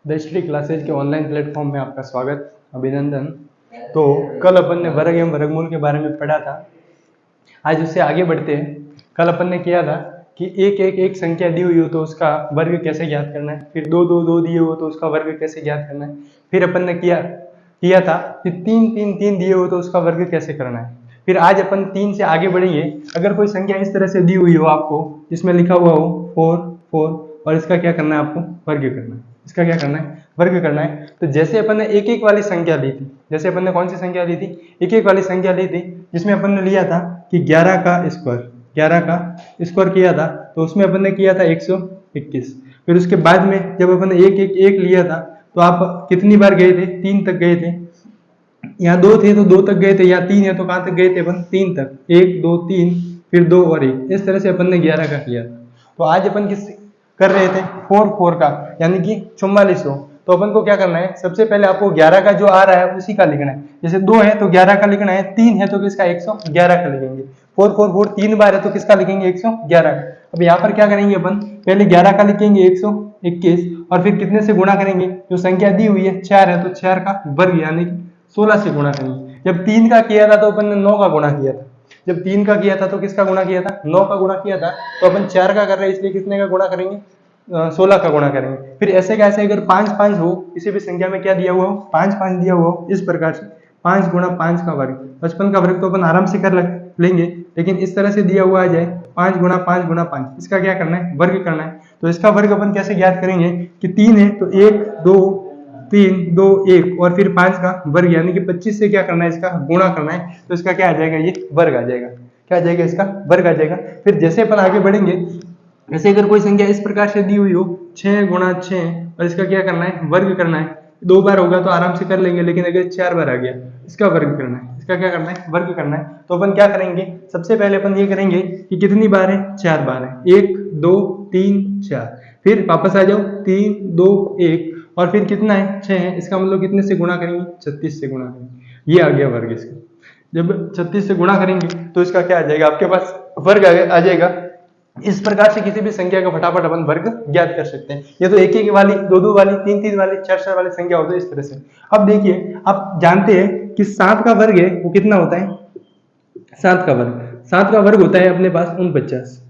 The history classes के online platform में आपका स्वागत, अभिनंदन। तो कल अपन ने वर्ग एवं वर्गमूल के बारे में पढ़ा था। आज उससे आगे बढ़ते हैं। कल अपन ने किया था कि एक संख्या दी हुई हो तो उसका वर्ग कैसे ज्ञात करना है, फिर दो दिए हो तो उसका वर्ग कैसे ज्ञात करना है। फिर अपन ने किया था कि तीन दिए हो तो उसका वर्ग कैसे करना है। फिर आज अपन 3 से आगे बढ़ेंगे। अगर कोई संख्या इस तरह से दी हुई हो आपको, जिसमें लिखा हुआ हो 4 और इसका क्या करना है, आपको वर्ग करना है। इसका क्या करना है, वर्ग करना है। तो जैसे अपन ने एक वाली संख्या ली थी, जैसे अपन ने कौन सी संख्या ली थी, एक वाली संख्या ली थी, जिसमें अपन ने लिया था कि 11 का स्क्वायर किया था, तो उसमें अपन ने किया था 121। फिर उसके बाद में जब अपन ने एक लिया था, तो आप कितनी बार गए थे, 3 तक गए थे। यहाँ 2 थे तो 2 तक गए थे, या 3 है तो कहाँ तक गए थे अपन, 3 तक। 1 2 3 फिर 2 और 1, इस तरह से अपन ने 11 का किया था। तो आज अपन किस कर रहे थे, 4 का, यानी कि 4400। तो अपन को क्या करना है, सबसे पहले आपको 11 का जो आ रहा है उसी का लिखना है। जैसे 2 है तो 11 का लिखना है, 3 है तो किसका, 111 का लिखेंगे। 4 3 बार है तो किसका लिखेंगे, 111 का। अब यहाँ पर क्या करेंगे अपन, पहले 11 का लिखेंगे 121 और फिर कितने से गुणा करेंगे, जो संख्या दी हुई है 4 है तो 4 का वर्ग यानी 16 से गुणा करेंगे। जब 3 का किया था तो अपन ने 9 का गुणा किया था। जब 3 का किया था तो किसका गुणा किया था, 9 का गुणा किया था। तो अपन 4 का कर रहे हैं, इसलिए कितने का गुणा करेंगे, 16 का गुणा करेंगे। फिर ऐसे कैसे, अगर 5 हो, किसी भी संख्या में क्या दिया हुआ हो, 5 दिया हुआ हो, इस प्रकार से 5 गुणा 5 का वर्ग, 55 का वर्ग तो अपन आराम से कर लेंगे। लेकिन इस तरह से दिया हुआ आ जाए 5 गुणा 5, इसका क्या करना है, वर्ग करना है। तो इसका वर्ग अपन कैसे ज्ञात करेंगे कि 3 है तो 1 2 3 2 1 और फिर 5 का वर्ग यानी कि 25 से क्या करना है, इसका गुणा करना है। तो इसका क्या आ जाएगा, ये वर्ग आ जाएगा। क्या आ जाएगा, इसका वर्ग आ जाएगा। फिर जैसे अपन आगे बढ़ेंगे, ऐसे अगर कोई संख्या इस प्रकार से दी हुई हो 6 गुणा 6 और इसका क्या करना है, वर्ग करना है। 2 बार होगा तो आराम से कर लेंगे, लेकिन अगर 4 बार आ गया, इसका वर्ग करना है। इसका क्या करना है, वर्ग करना है। तो अपन क्या करेंगे, सबसे पहले अपन ये करेंगे कि कितनी बार है, 4 बार है। 1 2 3 4, फिर वापस आ जाओ 3 2 1 और फिर कितना है, 6 है। इसका मतलब कितने से गुणा करेंगे, 36 से गुणा करेंगे। ये आ गया वर्ग इसका। जब 36 से गुणा करेंगे तो इसका क्या आ जाएगा, आपके पास वर्ग आ जाएगा। इस प्रकार से किसी भी संख्या का फटाफट अपन वर्ग ज्ञात कर सकते हैं। ये तो एक वाली, दो वाली, तीन वाली, चार वाली संख्या होती है, इस तरह से। अब देखिए, आप जानते हैं कि 7 का वर्ग है वो कितना होता है, 7 का वर्ग होता है अपने पास 49।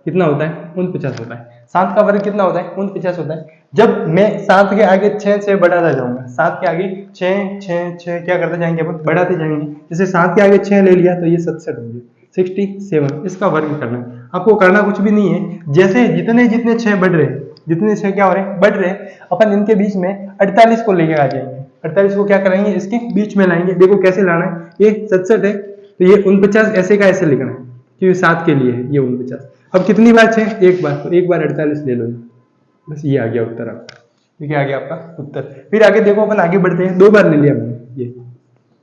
कितना होता है, 49 होता है। 7 का वर्ग कितना होता है, 49 होता है। जब मैं 7 के आगे 6 बढ़ाता जाऊंगा, 7 के आगे 6 क्या करते जाएंगे, अपन बढ़ाते जाएंगे। जैसे 7 के आगे 6 ले लिया तो ये 67 होंगे, 67। इसका वर्ग करना है। आपको करना कुछ भी नहीं है। जैसे जितने 6 बढ़ रहे हैं, जितने 6 क्या हो रहे हैं, बढ़ रहे हैं, अपन इनके बीच में 48 को लेके आ जाएंगे। 48 को क्या करेंगे, इसके बीच में लाएंगे। देखो कैसे लाना है, ये 67 है तो ये 49 ऐसे का ऐसे लिखना है, क्योंकि 7 के लिए है ये 49। अब कितनी बार 6, एक बार, तो एक बार 48 ले लो। बस ये आ गया उत्तर आपका। ठीक है, आ गया आपका उत्तर। फिर आगे देखो, अपन आगे बढ़ते हैं। 2 बार ले लिया मैंने, ये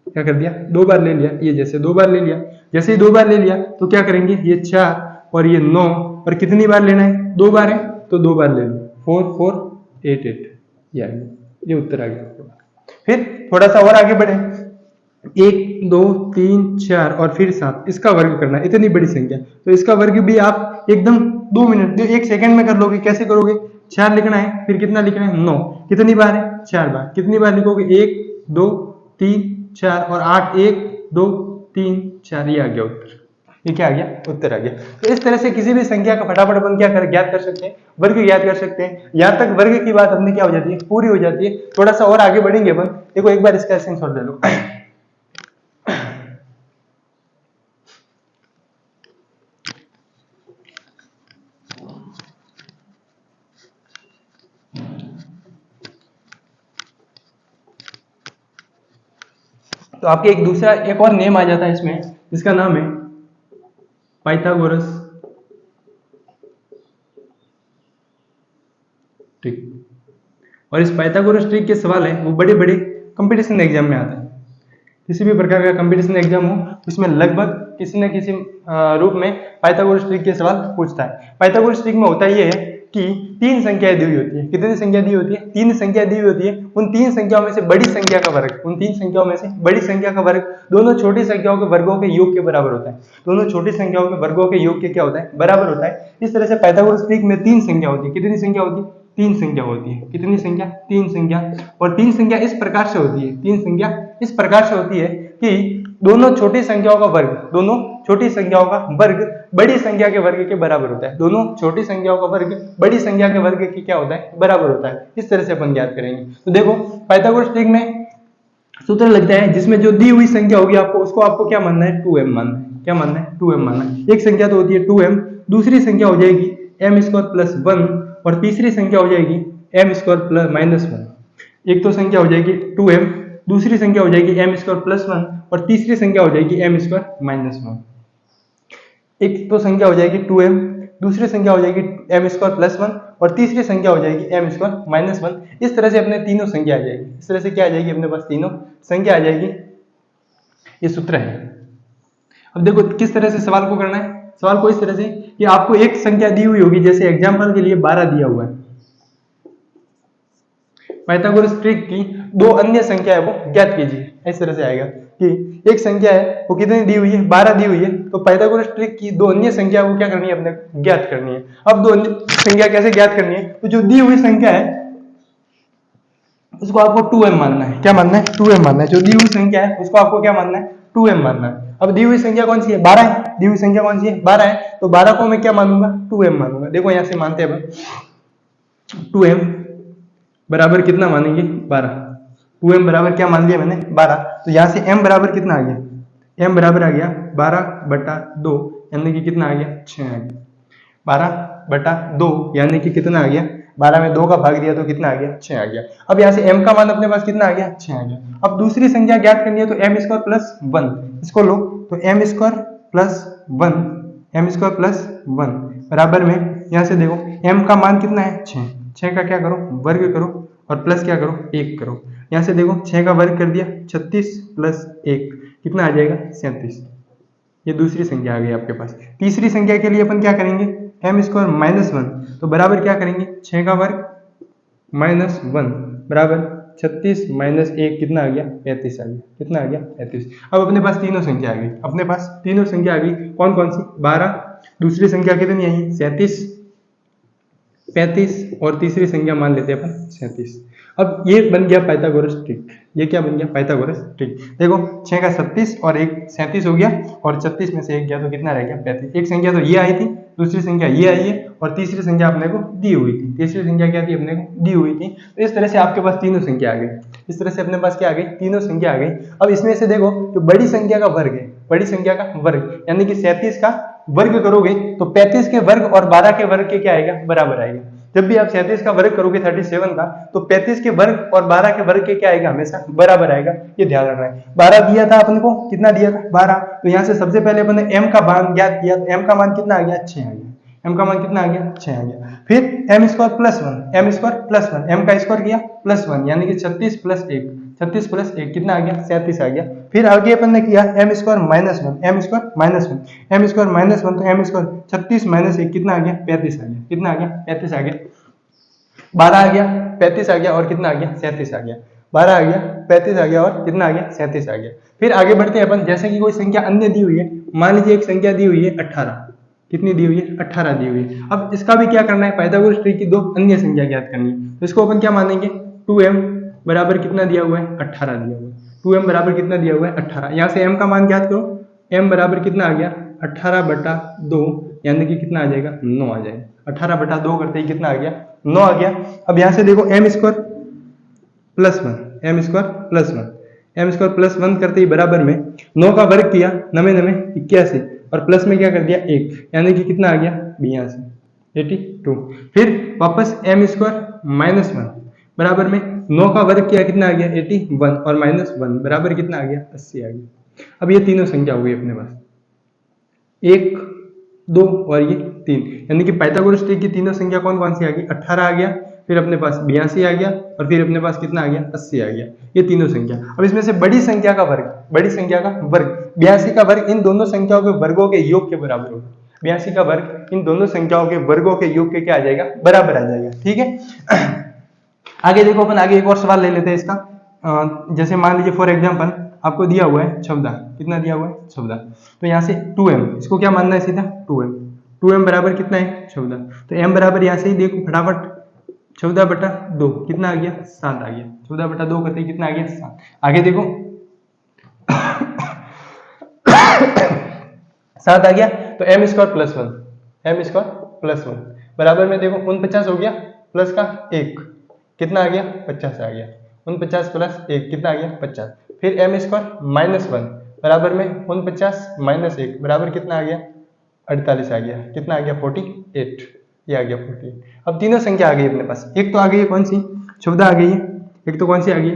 क्या कर दिया, 2 बार ले लिया। ये जैसे 2 बार ले लिया, जैसे ही 2 बार ले लिया तो क्या करेंगे, ये 4 और ये 9 और कितनी बार लेना है, 2 बार है तो 2 बार ले लो। 4 4 8 8, ये आ गया, ये उत्तर आ गया। फिर थोड़ा सा और आगे बढ़े, 1 2 3 4 और फिर 7, इसका वर्ग करना है। इतनी बड़ी संख्या, तो इसका वर्ग भी आप एकदम 2 मिनट 1 सेकंड में कर लोगे। कैसे करोगे, 4 लिखना है, फिर कितना लिखना है, 9। कितनी बार है, 4 बार। कितनी बार लिखोगे, 1 2 3 4 और 8, 1 2 3 4, ये आ गया उत्तर। ये क्या आ गया, उत्तर आ गया। तो इस तरह से किसी भी संख्या का फटाफट अपन क्या ज्ञात कर सकते हैं, वर्ग ज्ञात कर सकते हैं। यहाँ तक वर्ग की बात अपनी क्या हो जाती है, पूरी हो जाती है। थोड़ा सा और आगे बढ़ेंगे अपन। देखो एक बार इसका स्क्रीनशॉट ले लो। तो आपके एक और नेम आ जाता है इसमें, जिसका नाम है पाइथागोरस ट्रिक। और इस पाइथागोरस ट्रिक के सवाल है वो बड़े बड़े कंपटीशन एग्जाम में आते हैं। किसी भी प्रकार का कंपटीशन एग्जाम हो, उसमें लगभग किसी न किसी रूप में पाइथागोरस ट्रिक के सवाल पूछता है। पाइथागोरस ट्रिक में होता ये है कि 3 संख्याएं दी हुई होती है। कितनी संख्या दी होती है, 3 संख्या दी हुई होती है। उन 3 संख्याओं में से बड़ी संख्या का वर्ग, उन 3 संख्याओं में से बड़ी संख्या का वर्ग दोनों छोटी संख्याओं के वर्गों के योग के बराबर होता है। दोनों छोटी संख्याओं के वर्गों के योग के क्या होता है, बराबर होता है। इस तरह से पाइथागोरस ट्रिक में 3 संख्या होती है। कितनी संख्या होती है, तीन संख्या होती है। कितनी संख्या? तीन संख्या। और तीन संख्या इस प्रकार से होती है, तीन संख्या इस प्रकार से होती है कि दोनों छोटी संख्याओं का वर्ग, दोनों छोटी संख्याओं का वर्ग बड़ी संख्या के वर्ग के बराबर होता है। दोनों छोटी संख्याओं का वर्ग बड़ी संख्या के वर्ग के क्या होता है? बराबर होता है। इस तरह से अपन ज्ञात करेंगे। तो देखो पाइथागोरस ट्रिक में सूत्र लगता है जिसमें जो दी हुई संख्या होगी आपको, उसको आपको क्या मानना है? 2m मानना है। क्या मानना है? 2m मानना है। एक संख्या तो होती है 2m, दूसरी संख्या हो जाएगी m स्क्वायर प्लस 1 और तीसरी संख्या हो जाएगी m स्क्वायर प्लस माइनस 1। एक तो संख्या हो जाएगी 2m, दूसरी संख्या हो जाएगी m स्क्वायर प्लस 1 और तीसरी संख्या हो जाएगी m स्क्वायर माइनस 1। एक तो संख्या हो जाएगी 2m, दूसरी संख्या हो जाएगी m स्क्वायर प्लस 1 और तीसरी संख्या हो जाएगी m स्क्वायर माइनस 1। इस तरह से अपने तीनों संख्या आ जाएगी। इस तरह से क्या आ जाएगी? अपने पास तीनों संख्या आ जाएगी। ये सूत्र है। अब देखो किस तरह से सवाल को करना है। सवाल को इस तरह से कि आपको एक संख्या दी हुई होगी, जैसे एग्जांपल के लिए 12 दिया हुआ है। पाइथागोरस ट्रिक की दो अन्य संख्या है वो ज्ञात कीजिए। इस तरह से आएगा कि एक संख्या है वो कितनी दी हुई है? 12 दी हुई है। तो पाइथागोरस ट्रिक की दो अन्य संख्या को क्या करनी है? अपने ज्ञात करनी है। अब दो अन्य संख्या कैसे ज्ञात करनी है? तो जो दी हुई संख्या है उसको आपको 2m मानना है। क्या मानना है? 2m मानना है। जो दी हुई संख्या है उसको आपको क्या मानना है? 2m मानना है। अब दी हुई संख्या कौन सी है? 12 है। दी हुई संख्या कौन सी है? 12 है। तो 12 को मैं क्या मानूंगा? 2m मानूंगा। देखो यहां से मानते हैं 2m बराबर कितना मानेंगे? 12। 2m बराबर क्या मान लिया मैंने? 12। तो यहां से m बराबर कितना आ गया? m बराबर आ गया 12/2 यानी कि कितना आ गया? 6 आ गया। 12/2 यानी कि कितना आ गया? 12 में 2 का भाग दिया तो कितना आ गया? 6 आ गया। अब यहाँ से m का मान अपने पास कितना आ गया? 6 आ गया। अब दूसरी संख्या ज्ञात करनी है तो m स्क्वायर प्लस 1 इसको लो, तो m square plus 1, m square plus 1 बराबर में यहाँ से देखो m का मान कितना है? 6। 6 का क्या करो? वर्ग करो और प्लस क्या करो? 1 करो। यहाँ से देखो 6 का वर्ग कर दिया, 36 प्लस 1 कितना आ जाएगा? 37। ये दूसरी संख्या आ गई आपके पास। तीसरी संख्या के लिए अपन क्या करेंगे? m स्क्वायर माइनस 1 तो बराबर क्या करेंगे? 6 का वर्ग माइनस 1 बराबर 36 माइनस 1 कितना आ गया? 35 आ गया। कितना आ गया? 35। अब अपने पास तीनों संख्या आ गई। अपने पास तीनों संख्या आ गई। कौन कौन सी? 12, दूसरी संख्या कितनी आई? 37, 35 और तीसरी संख्या मान लेते हैं अपन 37। अब ये बन गया पाइथागोरस ट्रिक। ये क्या बन गया? Pythagoras trick. देखो 6 का 36 और 1 37 हो गया और 36 में से 1 गया तो कितना रह गया? 35। एक संख्या तो ये आई थी, दूसरी संख्या ये आई है और तीसरी संख्या अपने को दी हुई थी। तीसरी संख्या क्या थी? अपने को दी हुई थी। तो इस तरह से आपके पास तीनों संख्या आ गई। इस तरह से अपने पास क्या आ गई? तीनों संख्या आ गई। अब इसमें से देखो जो बड़ी संख्या का वर्ग है, बड़ी संख्या का वर्ग यानी कि 37 का वर्ग करोगे तो 35 के वर्ग और 12 के वर्ग के क्या आएगा? बराबर आएगा। जब भी आप 37 का वर्ग करोगे 37 का तो 35 के वर्ग और 12 के वर्ग के क्या आएगा? हमेशा बराबर आएगा। ये ध्यान रखना है। 12 दिया था अपन को, कितना दिया था? 12। तो यहाँ से सबसे पहले अपन ने m का मान ज्ञात किया तो m का मान कितना आ गया? 6 आ गया। m का मान कितना आ गया? 6 आ गया। फिर m square plus 1, m square plus 1, m का स्क्वायर किया प्लस 1 यानी कि 36 प्लस 1, 36 प्लस 1 कितना आ गया? 37 आ गया। फिर आगे अपन ने किया m square minus 1, m square minus 1, m square minus 1 तो m स्क्वायर 36 माइनस 1 कितना आ गया? 35 आ गया। कितना आ गया? 35 आ गया। 12 आ गया, 35 आ गया और कितना आ गया? 37 आ गया। 12 आ गया, 35 आ गया और कितना आ गया? 37 आ गया। फिर आगे बढ़ते हैं अपन। जैसे कि कोई संख्या अन्य दी हुई है, मान लीजिए एक संख्या दी हुई है 18। कितनी दी हुई है? 18 दी हुई है। अब इसका भी क्या करना है? पाइथागोरस ट्रिक की दो अन्य संख्या ज्ञात करनी है। तो इसको अपन क्या मानेंगे? 2m बराबर कितना दिया हुआ है? 18 दिया हुआ है। 2m बराबर कितना दिया हुआ है? 18। यहाँ से m का मान ज्ञात करो। m बराबर कितना आ गया? 18/2 यानी कि कितना आ जाएगा? 9 आ जाएगा। 18/2 करते ही कितना आ गया? 9 आ गया। अब यहाँ से देखो m square plus 1, m square plus 1, m square plus 1 करते ही बराबर में 9 का वर्ग किया 9 9 81 और प्लस में क्या कर दिया? 1 यानी कि कितना आ गया? 82, 82। फिर वापस m स्क्वायर माइनस 1 बराबर में 9 का वर्ग किया कितना आ गया? 81 और माइनस 1 बराबर कितना आ गया? 80 आ गया। अब ये तीनों संख्या हो गई अपने पास, 1 2 और ये 3, यानी कि पाइथागोरस ट्रिक की तीनों संख्या कौन कौन सी आ गई? 18 आ गया, फिर अपने पास 82 आ गया और फिर अपने पास कितना आ गया? 80 आ गया। ये तीनों संख्या। अब इसमें से बड़ी संख्या का वर्ग, बड़ी संख्या का वर्ग 82 का वर्ग इन दोनों संख्याओं के वर्गों के योग के बराबर होगा। 82 का वर्ग इन दोनों संख्याओं के वर्गों के योग के क्या आ जाएगा? बराबर आ जाएगा। ठीक है। आगे देखो अपन आगे एक और सवाल ले लेते हैं इसका। जैसे मान लीजिए फॉर एग्जाम्पल आपको दिया हुआ है 14। कितना दिया हुआ है? 14। तो यहाँ से 2m, इसको क्या मानना है? सीधा 2m। 2m बराबर कितना है? 14। तो m बराबर यहाँ से ही देखो फटाफट 14/2 कितना आ गया 7 आ गया। 14/2 करते कितना आ गया 7। आगे देखो 7 आ गया तो m square plus 1, m square plus 1 बराबर में देखो 49 हो गया प्लस का 1 कितना आ गया 50 आ गया। 49 प्लस 1 कितना आ गया 50। फिर m स्क्वायर माइनस 1 बराबर में 49 माइनस 1 बराबर कितना आ गया 48 आ गया। कितना आ गया 48, ये आ गया 48। अब तीनों संख्या आ गई अपने पास। एक तो आ गई है कौन सी 14 आ गई है, एक तो कौन सी आ गई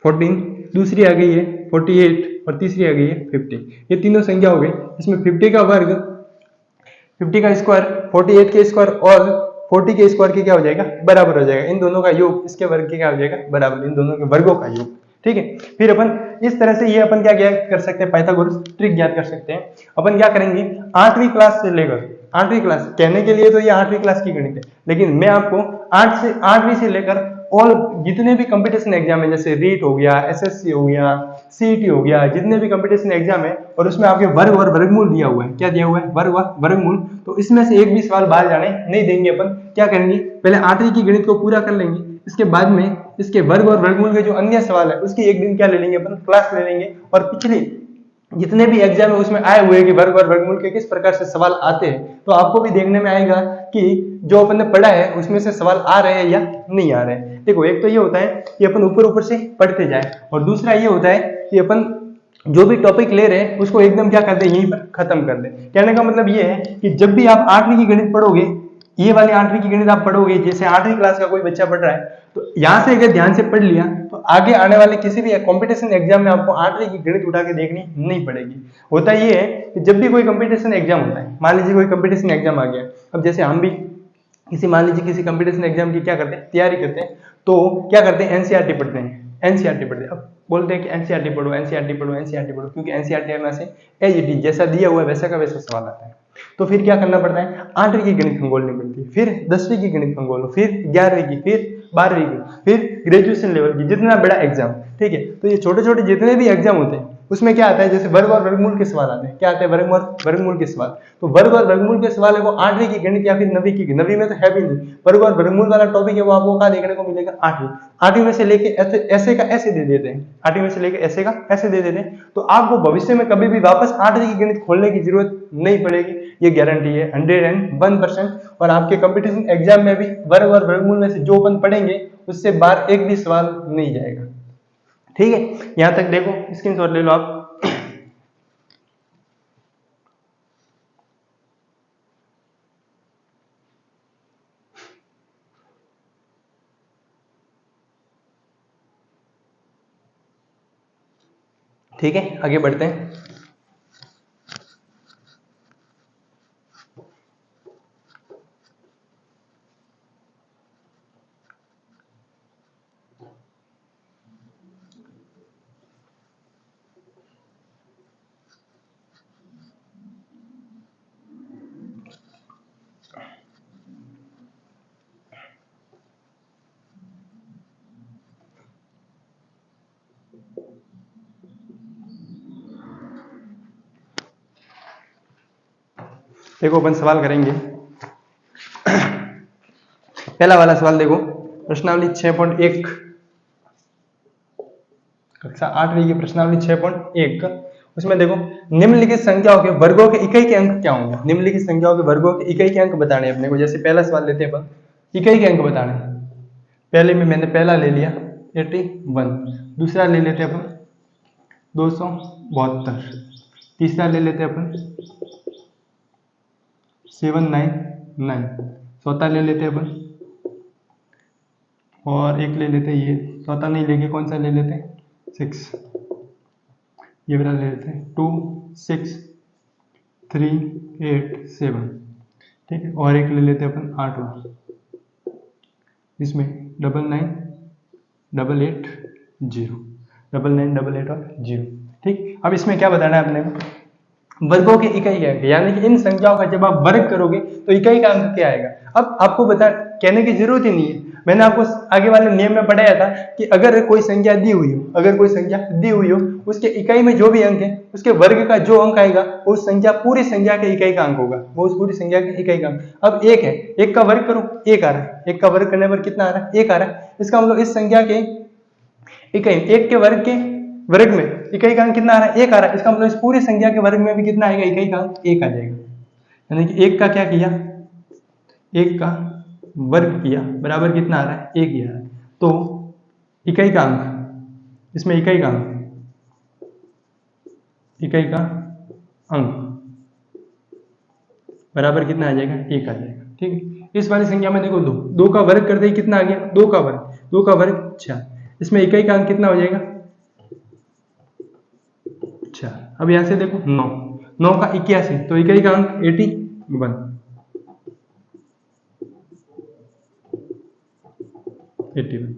14, दूसरी आ गई है 48 और तीसरी आ गई है 50। ये तीनों संख्या हो गई। इसमें 50 का वर्ग 50 का स्क्वायर 48 के स्क्वायर और 40 के स्क्वायर के क्या हो जाएगा बराबर हो जाएगा। इन दोनों का योग इसके वर्ग के क्या हो जाएगा बराबर, इन दोनों के वर्गों का योग। ठीक है, फिर अपन इस तरह से ये अपन क्या ज्ञात कर सकते हैं, पाइथागोरस ट्रिक ज्ञात कर सकते हैं। अपन क्या करेंगे 8वीं क्लास से लेकर 8वीं क्लास, कहने के लिए तो ये 8वीं क्लास की गणित है, लेकिन मैं आपको 8वीं से लेकर और जितने भी कंपटीशन एग्जाम है, जैसे रीट हो गया, एसएससी हो गया, सीईटी हो गया, जितने भी कंपटीशन एग्जाम है और उसमें आपके वर्ग और वर्गमूल दिया हुआ है, क्या दिया हुआ है वर्ग और वर्गमूल, तो इसमें से एक भी सवाल बाहर जाने नहीं देंगे। अपन क्या करेंगे पहले 8वीं की गणित को पूरा कर लेंगे, इसके बाद में इसके वर्ग और वर्गमूल के जो अन्य सवाल है उसकी एक दिन क्या ले लेंगे अपन क्लास ले लेंगे। और पिछले जितने भी एग्जाम है उसमें आए हुए कि वर्ग और वर्गमूल के किस प्रकार से सवाल आते हैं, तो आपको भी देखने में आएगा कि जो अपन ने पढ़ा है उसमें से सवाल आ रहे हैं या नहीं आ रहे हैं। देखो एक तो ये होता है कि अपन ऊपर ऊपर से पढ़ते जाए, और दूसरा ये होता है कि अपन जो भी टॉपिक ले रहे हैं उसको एकदम क्या कर दे यहीं पर खत्म कर दे। कहने का मतलब ये है कि जब भी आप 8वीं की गणित पढ़ोगे, ये वाली 8वीं की गणित आप पढ़ोगे, जैसे 8वीं क्लास का कोई बच्चा पढ़ रहा है तो यहाँ से अगर ध्यान से पढ़ लिया तो आगे आने वाले किसी भी कंपटीशन एग्जाम में आपको 8वीं की गणित उठा के देखनी नहीं पड़ेगी। होता ये है कि जब भी कोई कंपटीशन एग्जाम होता है, मान लीजिए कोई कंपटीशन एग्जाम आ गया, अब जैसे हम भी किसी मान लीजिए किसी कंपटीशन एग्जाम की क्या करते हैं तैयारी करते हैं, तो क्या करते हैं एनसीईआरटी पढ़ते हैं, एनसीईआरटी पढ़ते हैं। अब बोलते हैं कि एनसीईआरटी पढ़ो, एनसीईआरटी पढ़ो, एनसीईआरटी पढ़ो, क्योंकि एनसीईआरटी में से एज इट इज जैसा दिया हुआ है वैसा का वैसा सवाल आता है। तो फिर क्या करना पड़ता है 8वीं की गणित खंगोलनी पड़ती है, फिर 10वीं की गणित खंगोलो, फिर 11वीं की, फिर 12वीं की, फिर ग्रेजुएशन लेवल की, जितना बड़ा एग्जाम। ठीक है, तो ये छोटे छोटे जितने भी एग्जाम होते हैं उसमें क्या आता है जैसे वर्ग और वर्गमूल के सवाल आते हैं, क्या आते हैं वर्ग और वर्गमूल के सवाल। तो वर्ग और वर्गमूल के सवाल है वो 8वीं की गणित या फिर 9वीं की, 9वीं में तो है भी नहीं। वर्ग और वर्गमूल वाला टॉपिक है वो आपको कहाँ देखने को मिलेगा 8वीं में से लेके ऐसे का ऐसे दे देते हैं, 8वीं में से लेके ऐसे का ऐसे दे देते हैं। तो आपको भविष्य में कभी भी वापस 8वीं की गणित खोलने की जरूरत नहीं पड़ेगी, ये गारंटी है 101%। और आपके कंपटीशन एग्जाम में भी वर्ग और वर्गमूल में से जो अपन पढ़ेंगे उससे बाहर एक भी सवाल नहीं जाएगा। ठीक है, यहां तक देखो, स्क्रीनशॉट ले लो आप। ठीक है, आगे बढ़ते हैं। देखो अपन सवाल करेंगे। पहला वाला सवाल देखो, प्रश्नावली 6.1, कक्षा 8वीं की प्रश्नावली 6.1। उसमें देखो निम्नलिखित संख्याओं के वर्गों के इकाई के अंक क्या होंगे। निम्नलिखित संख्याओं के वर्गों के इकाई के अंक बताने अपने को। जैसे पहला सवाल लेते हैं अपन, इकाई के अंक बताने। पहले में मैंने पहला ले लिया 81, दूसरा ले लेते हैं अपन 272, तीसरा ले लेते हैं अपन 799, चौथा ले लेते हैं अपन, और एक ले लेते हैं ये, चौथा नहीं लेके कौन सा ले लेते हैं 6, ये वाला ले लेते हैं 2 6 3 8 7। ठीक है, और एक ले लेते हैं अपन 8वां, इसमें 99 8 0 और 0। ठीक, अब इसमें क्या बताना है अपने को, वर्गों के इकाई के अंक, यानी कि इन संख्याओं का जब आप वर्ग करोगे तो इकाई का अंक क्या आएगा। अब आपको कहने की जरूरत ही नहीं है, मैंने आपको आगे वाले नियम में पढ़ाया था कि अगर कोई संख्या दी हुई हो, अगर कोई संख्या दी हुई हो, उसके इकाई में जो भी अंक है उसके वर्ग का जो अंक आएगा वो उस संख्या पूरी संख्या के इकाई का अंक होगा, वो उस पूरी संख्या के इकाई का अंक। अब एक है, एक का वर्ग करो, एक आ रहा है, एक का वर्ग करने पर कितना आ रहा है, एक आ रहा है। इसका मतलब इस संख्या के इकाई, एक के वर्ग में इकाई का अंक कितना आ रहा है, एक आ रहा है। इसका मतलब इस पूरी संख्या के वर्ग में भी कितना आएगा, इकाई का अंक एक आ जाएगा। यानी कि एक का क्या किया, एक का वर्ग किया बराबर कितना आ रहा है, एक ही आ रहा है। तो इकाई का अंक, इसमें इकाई का अंक बराबर कितना आ जाएगा, एक आ जाएगा। ठीक है, इस वाली संख्या में देखो दो का वर्ग करते ही कितना आ गया, दो का वर्ग 6। इसमें इकाई का अंक कितना हो जाएगा, 6। अब यहां से देखो 9 का 81, तो इकाई का अंक 81।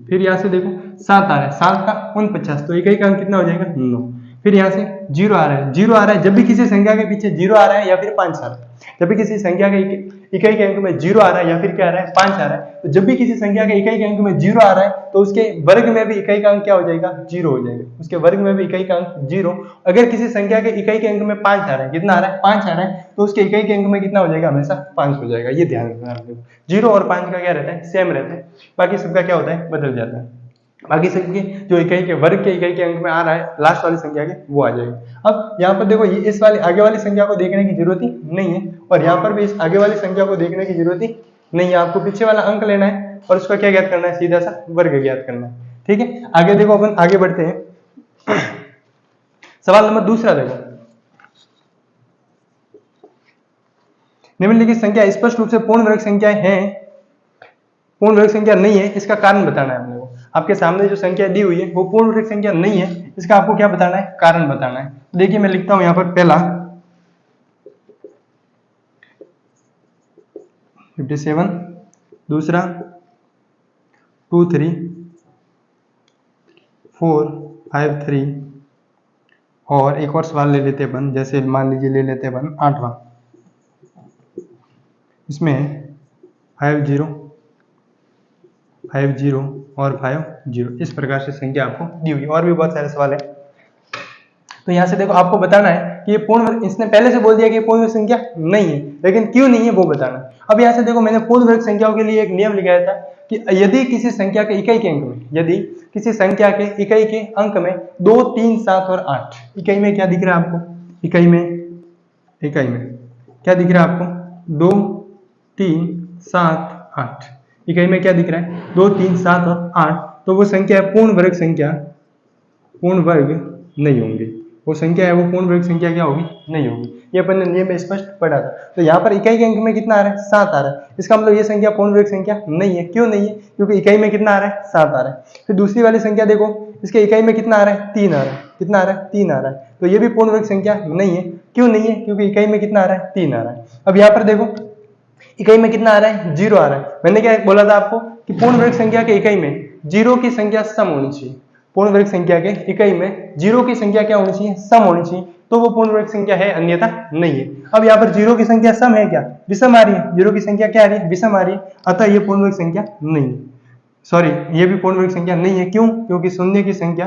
फिर यहां से देखो 7 आ रहा है, 7 का 49, तो इकाई का अंक कितना हो जाएगा, 9। फिर यहाँ से 0 आ रहा है, 0 आ रहा है जब भी किसी संख्या के पीछे 0 आ रहा है या फिर 5 आ रहा है, जब भी किसी संख्या के इकाई के अंक में 0 आ रहा है या फिर क्या आ रहा है, 5 आ रहा है, तो जब भी किसी संख्या के इकाई के अंक में 0 आ रहा है तो उसके वर्ग में भी इकाई का अंक क्या हो जाएगा, 0 हो जाएगा। उसके वर्ग में भी इकाई का अंक 0। अगर किसी संख्या के इकाई के अंक में 5 आ रहा है, कितना आ रहा है, 5 आ रहा है, तो उसके इकाई के अंक में कितना हो जाएगा, हमेशा 5 हो जाएगा। ये ध्यान रखना आपको, 0 और 5 का क्या रहता है, सेम रहता है, बाकी सबका क्या होता है, बदल जाता है। बाकी सबके जो इकाई के वर्ग के इकाई के अंक में आ रहा है लास्ट वाली संख्या के, वो आ जाएगा। अब यहाँ पर देखो, ये इस वाली आगे वाली संख्या को देखने की जरूरत ही नहीं है, और यहाँ पर भी इस आगे वाली संख्या को देखने की जरूरत ही नहीं है। आपको पीछे वाला अंक लेना है और उसका क्या ज्ञात करना है, सीधा सा वर्ग ज्ञात करना है। ठीक है, आगे देखो, अपन आगे बढ़ते हैं। सवाल नंबर दूसरा देखो, निम्नलिखित संख्या स्पष्ट रूप से पूर्ण वर्ग संख्याएं हैं, पूर्ण वर्ग संख्या नहीं है, इसका कारण बताना है हमने को। आपके सामने जो संख्या दी हुई है वो पूर्ण वर्ग संख्या नहीं है, इसका आपको क्या बताना है, कारण बताना है। देखिए मैं लिखता हूं यहां पर, पहला 57, दूसरा 2 3 4 5 3, और एक और सवाल ले लेते अपन, जैसे मान लीजिए ले लेते अपन 8वां, इसमें 5 0 5 0 और 5 0, इस प्रकार से संख्या आपको दी हुई। और भी बहुत सारे सवाल है, तो यहाँ से देखो आपको बताना है कि ये पूर्ण वर्ग, इसने पहले से बोल दिया कि ये पूर्ण वर्ग संख्या नहीं है, लेकिन क्यों नहीं है वो बताना है। अब यहाँ से देखो, मैंने पूर्ण वर्ग संख्याओं के लिए एक नियम लिखाया था कि यदि किसी संख्या के इकाई के अंक में, यदि किसी संख्या के इकाई के अंक में 2 3 7 और 8, इकाई में क्या दिख रहा है आपको, इकाई में क्या दिख रहा है आपको, 2 3 7 8, इकाई में क्या दिख रहा है, 2 3 7 और 8, तो वो संख्या है पूर्ण वर्ग संख्या, पूर्ण वर्ग नहीं होंगे। वो संख्या है वो पूर्ण वर्ग संख्या क्या होगी, नहीं होगी। ये अपन ने नियम में स्पष्ट पढ़ा था। तो यहाँ पर इकाई के अंक में कितना आ रहा है, 7 आ रहा है, इसका मतलब ये संख्या पूर्ण वर्ग संख्या नहीं है। क्यों नहीं है, क्योंकि इकाई में कितना आ रहा है, 7 आ रहा है। फिर दूसरी वाली संख्या देखो, इसके इकाई में कितना आ रहा है, 3 आ रहा है, कितना आ रहा है, 3 आ रहा है, तो ये भी पूर्ण वर्ग संख्या नहीं है। क्यों नहीं है, क्योंकि इकाई में कितना आ रहा है, 3 आ रहा है। अब यहाँ पर देखो, इकाई में कितना आ रहा है, 0 आ रहा है। मैंने क्या बोला था आपको कि पूर्ण वर्ग संख्या के इकाई में 0 की संख्या सम होनी चाहिए, पूर्ण वर्ग संख्या के इकाई में 0 की संख्या क्या होनी चाहिए, सम होनी चाहिए, तो वो पूर्ण वर्ग संख्या है, अन्यथा नहीं है। अब यहाँ पर 0 की संख्या सम है क्या, विषम आ रही है, 0 की संख्या क्या आ रही है, विषम आ रही है, अतः ये पूर्ण वर्ग संख्या नहीं है। सॉरी, ये भी पूर्ण वर्ग संख्या नहीं है। क्यों, क्योंकि शून्य की संख्या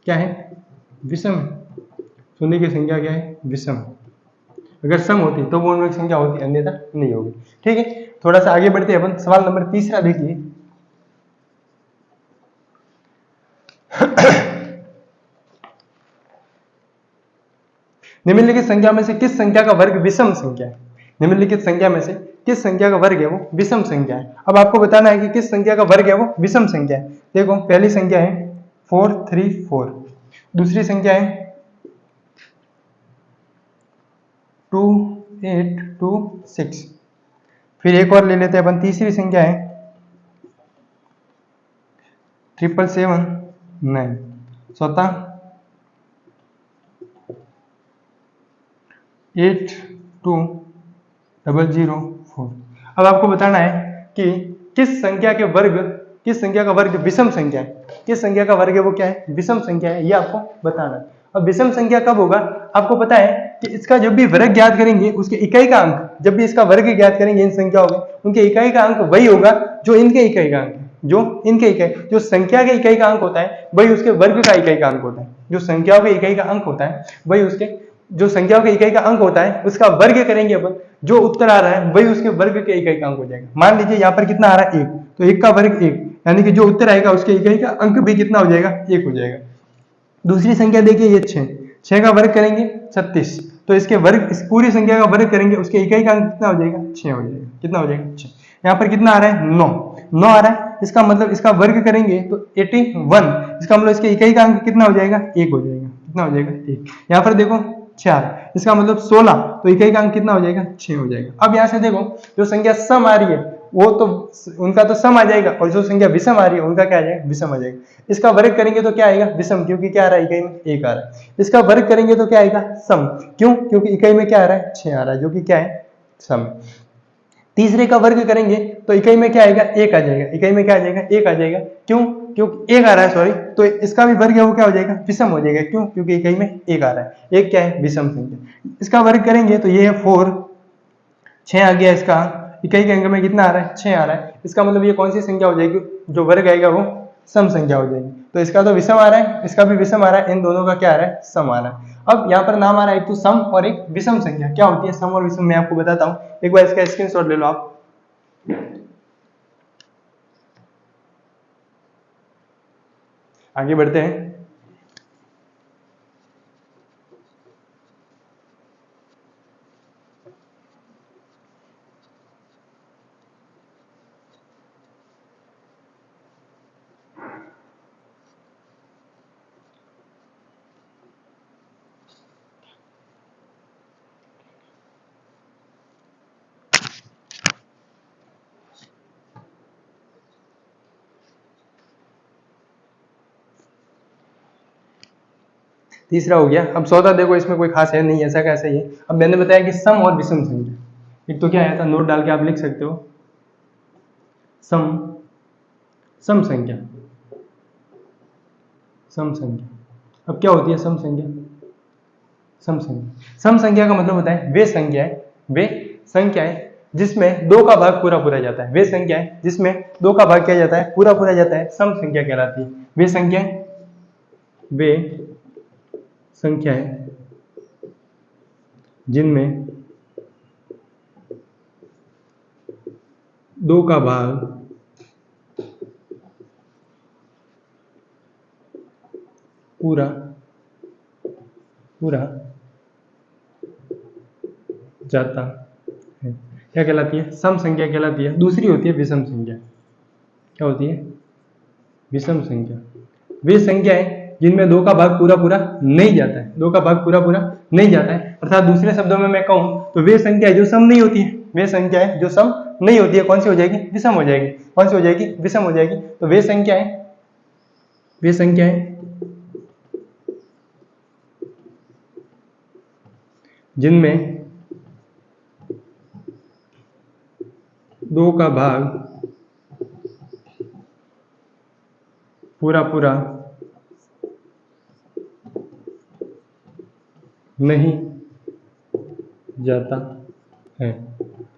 क्या है, विषम है। शून्य की संख्या क्या है, विषम। अगर सम होती तो पूर्ण वर्ग संख्या होती, अन्यथा नहीं होगी। ठीक है, थोड़ा सा आगे बढ़ते हैं अपन, सवाल नंबर तीसरा देखिए। निम्नलिखित संख्या में से किस संख्या का वर्ग विषम संख्या है, निम्नलिखित संख्या में से किस संख्या का वर्ग है वो विषम संख्या है। अब आपको बताना है कि किस संख्या का वर्ग है वो विषम संख्या है। देखो, पहली संख्या है 4 3 4, दूसरी संख्या है 2 8 2 6, फिर एक और ले लेते हैं अपन, तीसरी संख्या है 7 7 9, चौथा 8 2 0 0 4। अब आपको बताना है कि किस संख्या का वर्ग विषम संख्या है, किस संख्या का वर्ग है वो क्या है, विषम संख्या है, ये आपको बताना है। अब विषम संख्या कब होगा, आपको पता है कि इसका जब भी वर्ग ज्ञात करेंगे उसके इकाई का अंक, जब भी इसका वर्ग ज्ञात करेंगे इन संख्याओं में, उनके इकाई का अंक वही होगा जो इनके इकाई का अंक है, जो इनके इकाई, जो संख्या के इकाई का अंक होता है वही उसके वर्ग का इकाई का अंक होता है, जो संख्याओं के इकाई का अंक होता है वही उसके, जो संख्याओं के इकाई का अंक होता है उसका वर्ग करेंगे अपन, जो उत्तर आ रहा है वही उसके वर्ग के इकाई का अंक हो जाएगा। मान लीजिए यहाँ पर कितना आ रहा है 1, तो 1 का वर्ग 1, यानी कि जो उत्तर आएगा उसके इकाई का अंक भी कितना हो जाएगा, 1 हो जाएगा। दूसरी संख्या देखिए ये 6 का वर्ग करेंगे 36, तो इसके वर्ग, इस पूरी संख्या का वर्ग करेंगे उसके इकाई का अंक कितना हो जाएगा, 6 हो जाएगा। कितना हो जाएगा, 6। यहाँ पर कितना आ रहा है 9 आ रहा है, इसका मतलब इसका वर्ग करेंगे तो 81, इसका मतलब इसके इकाई का अंक कितना हो जाएगा, 1 हो जाएगा। कितना हो जाएगा, 1। यहाँ पर देखो 4, इसका मतलब 16, तो इकाई का अंक कितना हो जाएगा, 6 हो जाएगा। अब यहाँ से देखो जो संख्या सम आ रही है वो तो उनका तो सम आ जाएगा, और जो संख्या विषम आ रही है उनका क्या आ जाएगा, विषम आ जाएगा। इसका वर्ग करेंगे तो क्या आएगा, विषम, क्योंकि क्या आ रहा है, इकाई में 1 आ रहा है। इसका वर्ग करेंगे तो क्या आएगा, सम, क्यों, क्योंकि इकाई में क्या आ रहा है, 6 आ रहा है, जो कि क्या है, सम। तीसरे का वर्ग करेंगे तो इकाई में क्या आएगा, 1 आ जाएगा, इकाई में क्या आ जाएगा, 1 आ जाएगा, क्यों, क्योंकि 1 आ रहा है, सॉरी, तो इसका भी वर्ग है वो क्या हो जाएगा, विषम हो जाएगा, क्यों, क्योंकि इकाई में 1 आ रहा है, 1 क्या है, विषम संख्या। इसका वर्ग करेंगे तो ये है 4, 6 आ गया, इसका इकाई के अंक में कितना आ रहा है, 6 आ रहा है। इसका मतलब ये कौन सी संख्या हो जाएगी, जो वर्ग आएगा वो सम संख्या हो जाएगी। तो इसका तो विषम आ रहा है, इसका भी विषम आ रहा है, इन दोनों का क्या आ रहा है, सम आ रहा है। अब यहाँ पर नाम आ रहा है एक तो सम और एक विषम संख्या। क्या होती है सम और विषम, मैं आपको बताता हूँ, एक बार इसका स्क्रीनशॉट ले लो आप। आगे बढ़ते हैं। तीसरा हो गया। अब चौथा देखो, इसमें कोई खास है नहीं, ऐसा कैसे ही है। अब मैंने बताया कि सम और विषम संख्या, एक तो क्या आया था, नोट डाल के आप लिख सकते हो, सम, सम संख्या, सम संख्या। अब क्या होती है सम संख्या, सम संख्या, सम संख्या का मतलब होता है वे संख्याएं जिसमें 2 का भाग पूरा पूरा जाता है, वे संख्याएं जिसमें 2 का भाग किया जाता है, पूरा पूरा जाता है, सम संख्या कहलाती है। वे संख्याएं जिनमें 2 का भाग पूरा जाता है, क्या कहलाती है, सम संख्या कहलाती है। दूसरी होती है विषम संख्या। क्या होती है, विषम संख्या, वे संख्याएं जिनमें 2 का भाग पूरा नहीं जाता है, 2 का भाग पूरा नहीं जाता है, अर्थात दूसरे शब्दों में मैं कहूं तो वे संख्याएं जो सम नहीं होती है, वे संख्याएं जो सम नहीं होती है, कौन सी हो जाएगी, विषम हो जाएगी। कौन सी हो जाएगी, विषम हो जाएगी। तो वे संख्याएं जिनमें 2 का भाग पूरा नहीं जाता है,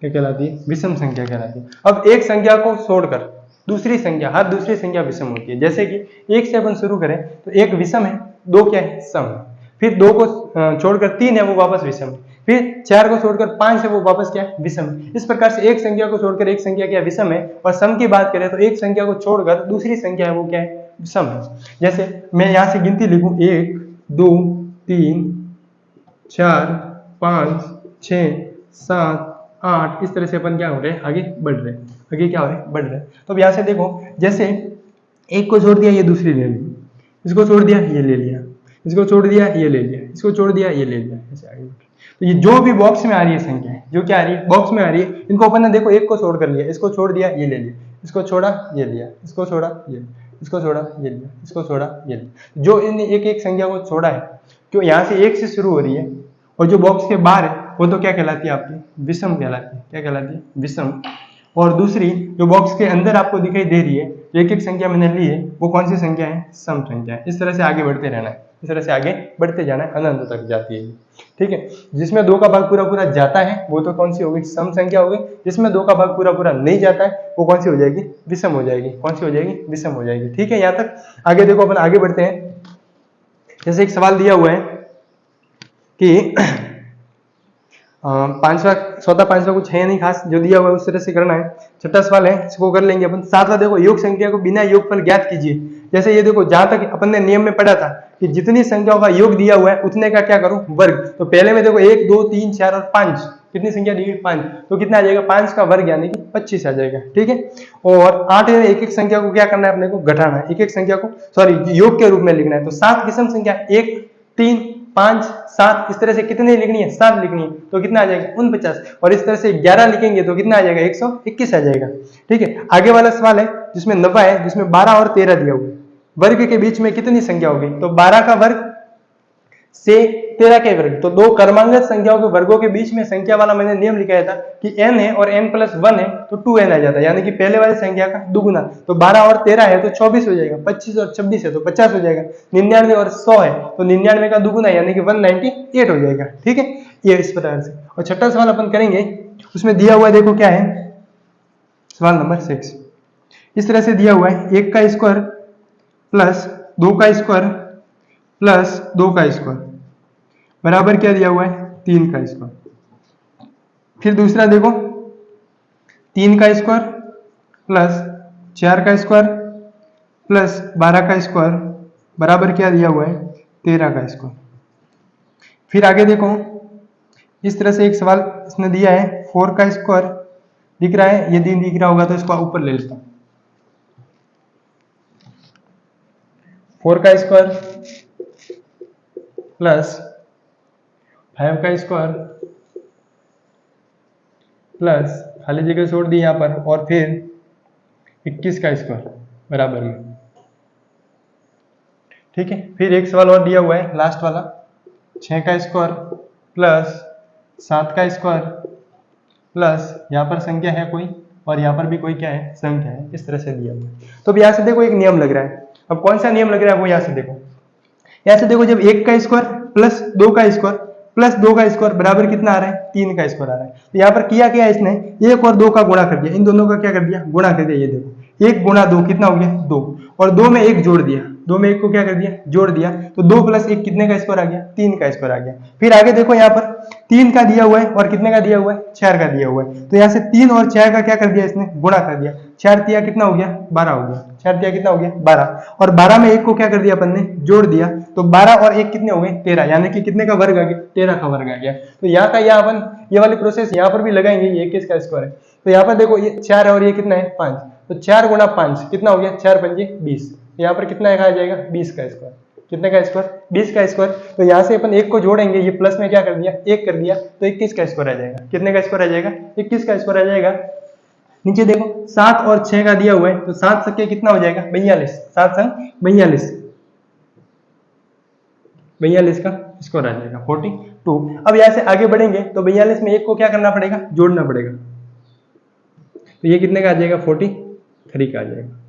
क्या कहलाती है, विषम संख्या कहलाती है। अब एक संख्या को छोड़कर दूसरी संख्या, हर दूसरी संख्या विषम होती है। जैसे कि 1 से अपन शुरू करें तो 1 विषम है, 2 क्या है, सम है, फिर 2 को छोड़कर 3 है वो वापस विषम है, फिर 4 को छोड़कर 5 है वो वापस क्या है, विषम है। इस प्रकार से एक संख्या को छोड़कर एक संख्या क्या विषम है, और सम की बात करें तो एक संख्या को छोड़कर दूसरी संख्या है वो क्या है, सम है। जैसे मैं यहाँ से गिनती लिखूं, 1 2 3 4 5 6 7 8, इस तरह से अपन क्या हो रहे हैं, आगे बढ़ रहे हैं, आगे क्या हो रहे हैं, बढ़ रहे हैं। तो अब यहाँ से देखो, जैसे एक को छोड़ दिया ये दूसरी ले ली, इसको छोड़ दिया ये ले लिया, इसको छोड़ दिया ये ले लिया, इसको छोड़ दिया ये ले लिया, ऐसे आगे। तो ये जो भी बॉक्स में आ रही है संख्या, जो क्या आ रही है, बॉक्स में आ रही है, इनको अपन ने देखो एक को छोड़ कर लिया, इसको छोड़ दिया ये ले लिया, इसको छोड़ा ये लिया, इसको छोड़ा ये, इसको छोड़ा ये लिया, इसको छोड़ा ये लिया। जो इन एक एक संख्या को छोड़ा है, क्यों यहाँ से 1 से शुरू हो रही है, और जो बॉक्स के बाहर है वो तो क्या कहलाती है, आपकी विषम कहलाती है। क्या कहलाती है, विषम। और दूसरी जो बॉक्स के अंदर आपको दिखाई दे रही है, एक एक संख्या मैंने ली है, वो कौन सी संख्या है? सम संख्या है। इस तरह से आगे बढ़ते रहना है, इस तरह से आगे बढ़ते जाना है, अनंत तक जाती है। ठीक है, जिसमें 2 का भाग पूरा पूरा जाता है वो तो कौन सी होगी? सम संख्या होगी। जिसमें 2 का भाग पूरा पूरा नहीं जाता है वो कौन सी हो जाएगी? विषम हो जाएगी। कौन सी हो जाएगी? विषम हो जाएगी। ठीक है, यहाँ तक आगे देखो, अपन आगे बढ़ते हैं। जैसे एक सवाल दिया हुआ है कि पांचवा, चौथा पांचवा कुछ है नहीं खास, जो दिया हुआ है उस तरह से करना है। छठा सवाल है, इसको कर लेंगे अपन। सातवां देखो, योग संख्या को बिना योगफल ज्ञात कीजिए। जैसे ये देखो, जहां तक अपन ने नियम में पढ़ा था कि जितनी संख्याओं का योग दिया हुआ है उतने का क्या करूं? वर्ग। तो पहले में देखो 1 2 3 4 और 5, कितनी संख्या दी हुई? 5, तो कितना आ जाएगा? 5 का वर्ग यानी कि 25 आ जाएगा। ठीक है, और 8 में एक एक संख्या को क्या करना है? अपने को घटाना है, एक एक संख्या को सॉरी योग के रूप में लिखना है। तो 7 विषम संख्या 1 3 5 7, इस तरह से कितने लिखनी है? 7 लिखनी है। तो कितना आ जाएगा? 49। और इस तरह से 11 लिखेंगे तो कितना आ जाएगा? 121 आ जाएगा। ठीक है, आगे वाला सवाल है जिसमें 90 है, जिसमें 12 और 13 दिया हुआ है। वर्ग के बीच में कितनी संख्या होगी? तो 12 का वर्ग से 13 के वर्ग। तो दो क्रमांगत संख्याओं के वर्गों के बीच में संख्या वाला मैंने नियम लिखाया था कि n है और n + 1 है तो 2n आ जाता है, यानी कि पहले वाली संख्या का दुगुना। तो 12 और 13 है तो 24 हो जाएगा, 25 और 26 है तो 50 हो जाएगा, 99 और 100 है तो 99 का दुगुना यानी कि 198 हो जाएगा। ठीक है, ये इस प्रकार से। और छठा सवाल अपन करेंगे, उसमें दिया हुआ है, देखो क्या है, सवाल नंबर 6 इस तरह से दिया हुआ है, 1 का स्क्वायर प्लस 2 का स्क्वायर प्लस 2 का स्क्वायर बराबर क्या दिया हुआ है? 3 का स्क्वायर। फिर दूसरा देखो, 3 का स्क्वायर प्लस 4 का स्क्वायर प्लस 12 का स्क्वायर बराबर क्या दिया हुआ है? 13 का स्क्वायर। फिर आगे देखो, इस तरह से एक सवाल इसने दिया है, 4 का स्क्वायर दिख रहा है, ये दिन दिख रहा होगा तो इसको ऊपर ले लेता हूं। 4 का स्क्वायर प्लस 5 का स्क्वायर प्लस खाली जगह छोड़ दी यहाँ पर, और फिर 21 का स्क्वायर बराबर में। ठीक है, फिर एक सवाल और दिया हुआ है, लास्ट वाला, 6 का स्क्वायर प्लस 7 का स्क्वायर प्लस यहाँ पर संख्या है कोई और यहाँ पर भी कोई क्या है? संख्या है। इस तरह से दिया हुआ है। तो अब यहाँ से देखो एक नियम लग रहा है। अब कौन सा नियम लग रहा है वो यहाँ से देखो, यहाँ से देखो, जब 1 का स्क्वायर प्लस 2 का स्क्वायर प्लस 2 का स्क्वायर बराबर कितना आ रहा है? 3 का स्क्वायर आ रहा है। तो यहाँ पर किया क्या है इसने? 1 और 2 का गुणा कर दिया, इन दोनों का क्या कर दिया? गुणा कर दिया। ये देखो, 1 गुणा 2 कितना हो गया? 2, और 2 में 1 जोड़ दिया, 2 में 1 को क्या कर दिया? जोड़ दिया। तो 2 + 1 कितने का स्क्वायर आ गया? 3 का स्क्वायर आ गया। फिर आगे देखो, यहाँ पर 3 का दिया हुआ है और कितने का दिया हुआ है? 4 का दिया हुआ है। तो यहाँ से 3 और 4 का क्या कर दिया इसने? गुणा कर दिया। 4 तिया कितना हो गया? 12 हो गया। 4 तिया कितना हो गया? 12, और 12 में 1 को क्या कर दिया अपन ने? जोड़ दिया। तो 12 और 1 कितने हो गए? 13, यानी कि कितने का वर्ग आ गया? 13 का वर्ग आ गया। तो यहाँ का यहाँ अपन ये वाली प्रोसेस यहाँ पर भी लगाएंगे, ये 21 का स्क्वायर है। तो यहाँ पर देखो, ये 4 है और ये कितना है? 5, तो 4 × 5 कितना हो गया? 4 × 5 = 20। यहाँ पर कितना आ जाएगा? 20 का स्क्वायर। कितने का स्क्वायर? 20 का स्क्वायर। तो यहाँ से अपन 1 को जोड़ेंगे, ये प्लस में क्या कर दिया? 1 कर दिया, तो 21 का स्क्वायर आ जाएगा। कितने का स्क्वायर आ जाएगा? 21 का स्क्वायर आ जाएगा। नीचे देखो, 7 और 6 का दिया हुआ है, तो 7 सके कितना हो जाएगा? 42, 7 संग 42, 42 का स्क्वायर आ जाएगा 42। अब यहाँ से आगे बढ़ेंगे तो 42 में 1 को क्या करना पड़ेगा? जोड़ना पड़ेगा। तो ये कितने का आ जाएगा? 43 का आ जाएगा।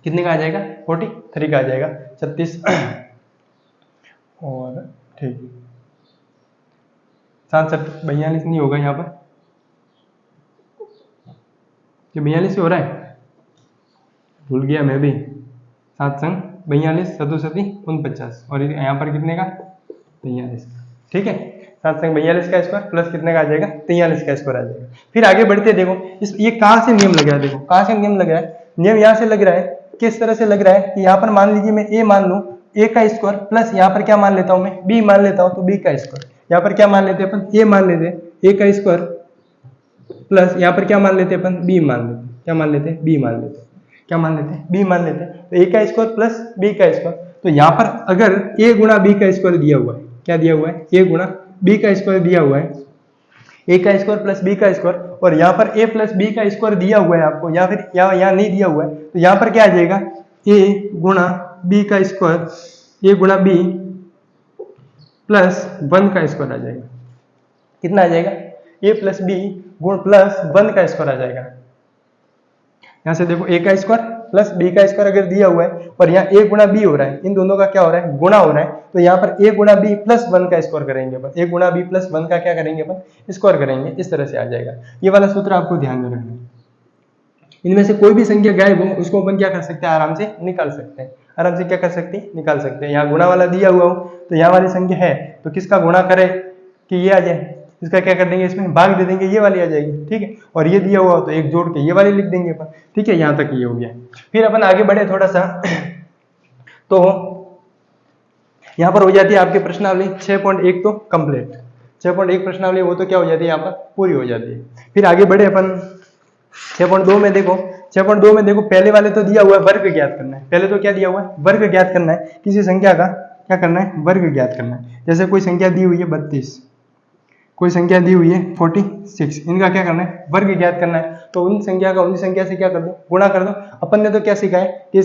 कितने का आ जाएगा? 43 का आ जाएगा। 36 और ठीक, 7 7 42 नहीं होगा यहाँ पर, ये 42 से हो रहा है, भूल गया मैं भी। 7 संग 42, 7 7 49, और यहाँ पर कितने का? 43। ठीक है, 7 संग 42 का स्क्वायर प्लस कितने का आ जाएगा? 43 का स्क्वायर आ जाएगा। फिर आगे बढ़ते देखो, इस ये कहाँ से नियम लग रहा है? देखो कहाँ से नियम लग रहा है। नियम यहाँ से लग रहा है, किस तरह से लग रहा है कि यहाँ पर मान लीजिए मैं a मान लूं, a का स्क्वायर प्लस यहाँ पर क्या मान लेता हूं मैं? b मान लेता हूं, तो b का स्क्वायर। यहाँ पर क्या मान लेते हैं अपन? a मान लेते हैं, a का स्क्वायर प्लस यहाँ पर क्या मान लेते हैं अपन? b मान लेते हैं। क्या मान लेते हैं? b मान लेते हैं। क्या मान लेते हैं? b मान लेते हैं। तो a का स्क्वायर प्लस b का स्क्वायर। तो यहाँ पर अगर a × b का स्क्वायर दिया हुआ है, क्या दिया हुआ है? a × b का स्क्वायर दिया हुआ है, a का स्क्वायर प्लस b का स्क्वायर, और यहाँ पर a + b का स्क्वायर दिया हुआ है आपको, या फिर यहाँ नहीं दिया हुआ है, तो यहाँ पर क्या आ जाएगा? a × b का स्क्वायर, a × b + 1 का स्क्वायर आ जाएगा। कितना आ जाएगा? a + b गुण प्लस 1 का स्क्वायर आ जाएगा। यहाँ से देखो a का स्क्वायर प्लस b का स्क्वायर अगर दिया हुआ है और यहाँ a गुणा b हो रहा है, इन दोनों का क्या हो रहा है, गुणा हो रहा है, तो यहाँ पर a गुणा b प्लस 1 का स्क्वायर करेंगे अपन, a गुणा b प्लस 1 का क्या करेंगे अपन, स्क्वायर करेंगे, इस तरह से आ जाएगा। ये वाला सूत्र आपको ध्यान में रखना है। इनमें से कोई भी संख्या गायब हो उसको अपन क्या कर सकते हैं, आराम से निकाल सकते हैं, आराम से क्या कर सकते हैं, निकाल सकते हैं। यहाँ गुणा वाला दिया हुआ हो तो यहाँ वाली संख्या है तो किसका गुणा करे कि ये आ जाए, इसका क्या कर देंगे, इसमें भाग दे देंगे, ये वाली आ जाएगी, ठीक है। और ये दिया हुआ हो तो एक जोड़ के ये वाली लिख देंगे अपन, ठीक है। यहाँ तक ये हो गया। फिर अपन आगे बढ़े थोड़ा सा तो यहाँ पर हो जाती है आपकी प्रश्नावली 6.1 तो कंप्लीट, 6.1 प्रश्नावली वो तो क्या हो जाती है यहाँ पर पूरी हो जाती है। फिर आगे बढ़े अपन 6.2 में देखो, 6.2 में देखो पहले वाले तो दिया हुआ है वर्ग ज्ञात करना है, पहले तो क्या दिया हुआ है, वर्ग ज्ञात करना है, किसी संख्या का क्या करना है, वर्ग ज्ञात करना है। जैसे कोई संख्या दी हुई है 32, कोई संख्या दी हुई है 46, इनका क्या करना है, वर्ग ज्ञात करना है। तो उन संख्या का उन संख्या से क्या कर दो, गुणा कर दो। अपन ने तो क्या सीखा है कि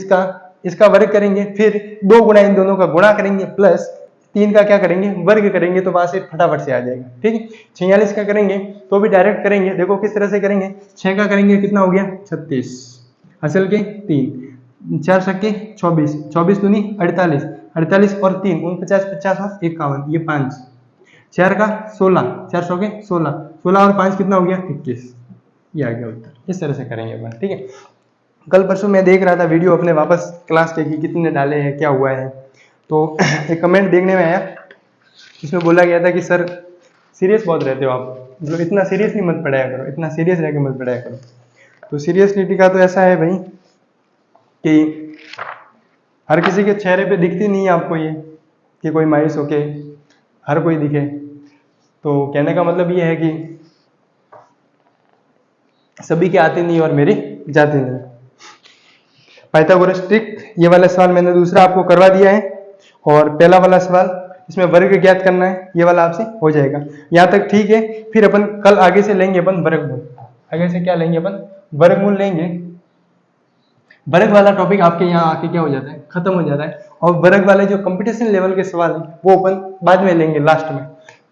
इसका वर्ग करेंगे, फिर 2 गुणा इन दोनों का गुणा करेंगे, प्लस 3 का क्या करेंगे, वर्ग करेंगे, तो वहां से फटाफट से आ जाएगा, ठीक है। 46 का करेंगे तो भी डायरेक्ट करेंगे, देखो किस तरह से करेंगे, 6 का करेंगे कितना हो गया 36, असल के 3, 4 सके 24, 24 दूनी 48, 48 और 3 49, 50 और 51, ये 5, 4 का 16, 4 सौ के 16, 16 और 5 कितना हो गया 21, ये आ गया उत्तर। इस तरह से करेंगे अपन, ठीक है। कल परसों मैं देख रहा था वीडियो अपने वापस क्लास के कि कितने डाले हैं, क्या हुआ है, तो एक कमेंट देखने में आया, इसमें बोला गया था कि सर सीरियस बहुत रहते हो आप, मतलब इतना सीरियसली मत पढ़ाया करो, इतना सीरियस रह के मत पढ़ाया करो। तो सीरियसलिटी का तो ऐसा है भाई कि हर किसी के चेहरे पे दिखती नहीं है आपको ये कि कोई मायूस होके हर कोई दिखे। तो कहने का मतलब ये है कि सभी की आती नहीं और मेरी जाती नहीं। पाइथागोरस ट्रिक, ये वाला सवाल मैंने दूसरा आपको करवा दिया है, और पहला वाला सवाल इसमें वर्ग ज्ञात करना है, ये वाला आपसे हो जाएगा। यहाँ तक ठीक है। फिर अपन कल आगे से लेंगे अपन वर्गमूल, आगे से क्या लेंगे अपन, वर्गमूल लेंगे। वर्ग वाला टॉपिक आपके यहाँ आके क्या हो जाता है, खत्म हो जाता है, और वर्ग वाले जो कंपटीशन लेवल के सवाल है वो अपन बाद में लेंगे लास्ट में।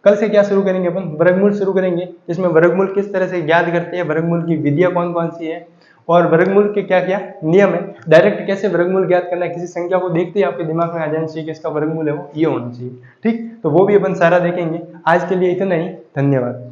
कल से क्या शुरू करेंगे अपन, वर्गमूल शुरू करेंगे, जिसमें वर्गमूल किस तरह से ज्ञात करते हैं, वर्गमूल की विधियां कौन कौन सी है, और वर्गमूल के क्या क्या नियम है, डायरेक्ट कैसे वर्गमूल ज्ञात करना है, किसी संख्या को देखते ही आपके दिमाग में आ जाना चाहिए कि इसका वर्गमूल है वो ये होना चाहिए, ठीक। तो वो भी अपन सारा देखेंगे। आज के लिए इतना ही, धन्यवाद।